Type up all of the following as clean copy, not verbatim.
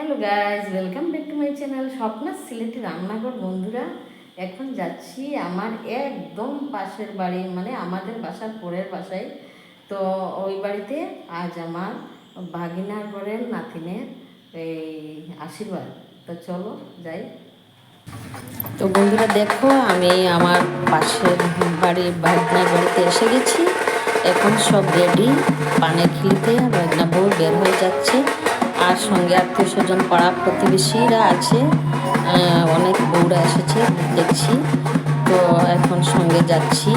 Hello guys, welcome back to my channel Swapna Sylheti রান্নাঘর। বন্ধুরা, এখন যাচ্ছি আমার একদম পাশের বাড়ি, মানে আমাদের বাসার পরের বাসায়। তো ওই বাড়িতে আজ আমার ভাগিনার ঘরের নাতিনের এই আশীর্বাদ। তো চলো যাই। তো বন্ধুরা দেখো, আমি আমার পাশের বাড়ির ভাগনার বাড়িতে এসে গেছি। এখন সব রেডি, পানের খিলিতে ভাগনা বউ বের হয়ে যাচ্ছে, আর সঙ্গে আত্মীয় স্বজন পাড়া প্রতিবেশীরা আছে, অনেক বউরা এসেছে দেখছি। তো এখন সঙ্গে যাচ্ছি,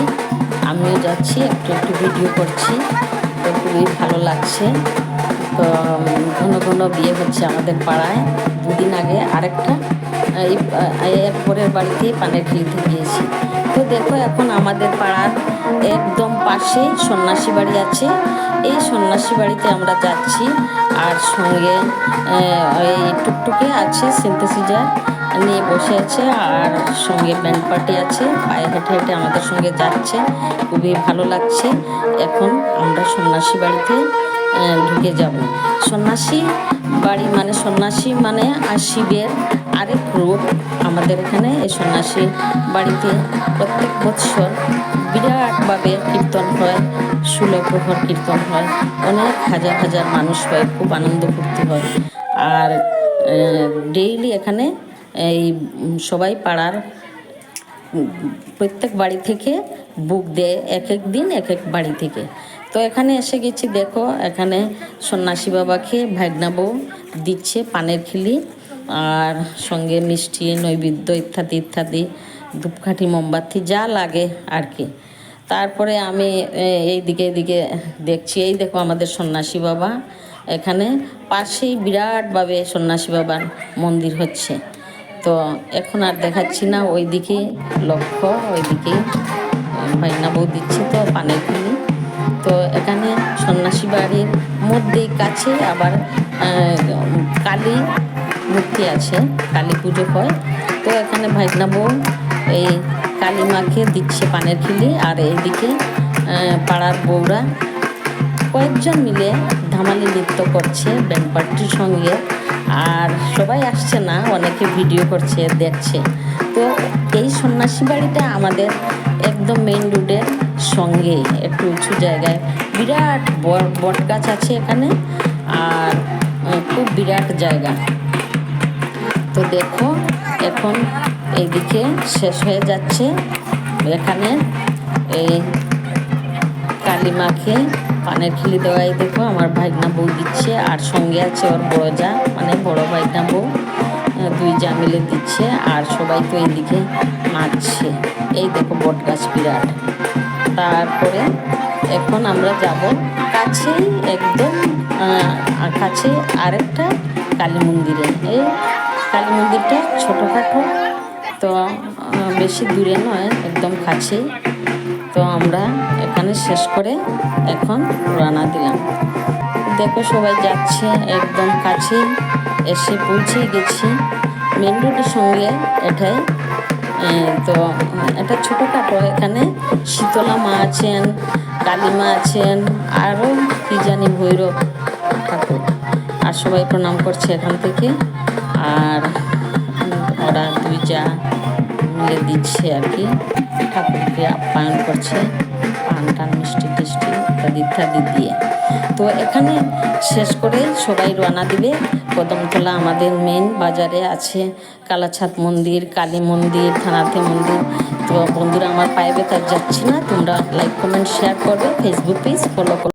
আমিও যাচ্ছি, একটু একটু ভিডিও করছি। তো খুবই ভালো লাগছে। তো ঘন ঘন বিয়ে হচ্ছে আমাদের পাড়ায়। দুদিন আগে আরেকটা এর পরের বাড়িতে পানের খিলিতে গিয়েছি। তো দেখো, এখন আমাদের পাড়ার একদম পাশে সন্ন্যাসী বাড়ি আছে। এই সন্ন্যাসী বাড়িতে আমরা যাচ্ছি, আর সঙ্গে এই টুকটুকে আছে, সিনথেসিজার নিয়ে বসে আছে, আর সঙ্গে ব্যান্ড পার্টি আছে, পায়ে হেঁটে হেঁটে আমাদের সঙ্গে যাচ্ছে। খুবই ভালো লাগছে। এখন আমরা সন্ন্যাসী বাড়িতে ঢুকে যাব। সন্ন্যাসী বাড়ি মানে সন্ন্যাসী মানে আর শিবের আরেক রূপ। আমাদের এখানে এই সন্ন্যাসী বাড়িতে প্রত্যেক বৎসর বিরাটভাবে কীর্তন হয়, 16 প্রহর কীর্তন হয়, অনেক হাজার হাজার মানুষ হয়, খুব আনন্দ ফুর্তি হয়। আর ডেইলি এখানে এই সবাই পাড়ার প্রত্যেক বাড়ি থেকে বুক দেয়, এক এক দিন এক এক বাড়ি থেকে। তো এখানে এসে গেছি, দেখো এখানে সন্ন্যাসী বাবাকে ভাগনা বউ দিচ্ছে পানের খিলি, আর সঙ্গে মিষ্টি নৈবেদ্য ইত্যাদি ইত্যাদি, ধূপকাঠি মোমবাতি যা লাগে আর কি। তারপরে আমি এইদিকে দেখছি, এই দেখো আমাদের সন্ন্যাসী বাবা। এখানে পাশেই বিরাটভাবে সন্ন্যাসী বাবার মন্দির হচ্ছে। তো এখন আর দেখাচ্ছি না, ওইদিকে লক্ষ্য, ওইদিকে ভাইনা বউ দিচ্ছে তো পানের খিলি। তো এখানে সন্ন্যাসী বাড়ির মধ্যেই কাছে আবার কালী মূর্তি আছে, কালী পুজো হয়। তো এখানে ভাইনা বউ এই কালী মাকে দিচ্ছে পানের খিলি, আর এইদিকে পাড়ার বউরা কয়েকজন মিলে ধামালি নৃত্য করছে ব্যান্ড পার্টির সঙ্গে। আর সবাই আসছে না, অনেকে ভিডিও করছে, দেখছে। তো এই সন্ন্যাসী বাড়িটা আমাদের একদম মেইন রোডের সঙ্গে একটু উঁচু জায়গায়, বিরাট বট গাছ আছে এখানে, আর খুব বিরাট জায়গা। তো দেখো, এখন এইদিকে শেষ হয়ে যাচ্ছে। এখানে এই কালী মাকে পানের খিলি দেওয়াই দেখো আমার ভাগনা বউ দিচ্ছে, আর সঙ্গে আছে ওর বড় যা, মানে বড় ভাগনা বউ, দুই যা মিলে দিচ্ছে। আর সবাই তো এইদিকে নাচছে, এই দেখো বট গাছ বিরাট। তারপরে এখন আমরা যাব কাছেই, একদম কাছে আরেকটা কালী মন্দিরে। এই কালী মন্দিরটা ছোটোখাটো, তো বেশি দূরে নয়, একদম কাছেই। তো আমরা এখানে শেষ করে এখন রওনা দিলাম। দেখো সবাই যাচ্ছে, একদম কাছে এসে পৌঁছে গেছি, মেন রোডের সঙ্গে এটাই। তো এটা ছোটোখাটো, এখানে শীতলা মা আছেন, কালী মা আছেন, আরও কি জানি ভৈরব ঠাকুর, আর সবাই প্রণাম করছে এখান থেকে। আর ওরা দুই যা মিলে দিচ্ছে আর কি, ঠাকুরকে আপ্যায়ন করছে, পান টান মিষ্টি টিষ্টি ইত্যাদি ইত্যাদি দিয়ে। তো এখানে শেষ করে সবাই রওনা দিবে কদমতলা। আমাদের মেন বাজারে আছে কালাছাদ মন্দির, কালী মন্দির, থানাতে মন্দির। তো বন্ধুরা, আমার পায়ে ব্যথা যাচ্ছি না, তোমরা লাইক কমেন্ট শেয়ার করবে, ফেসবুক পেজ ফলো করবে।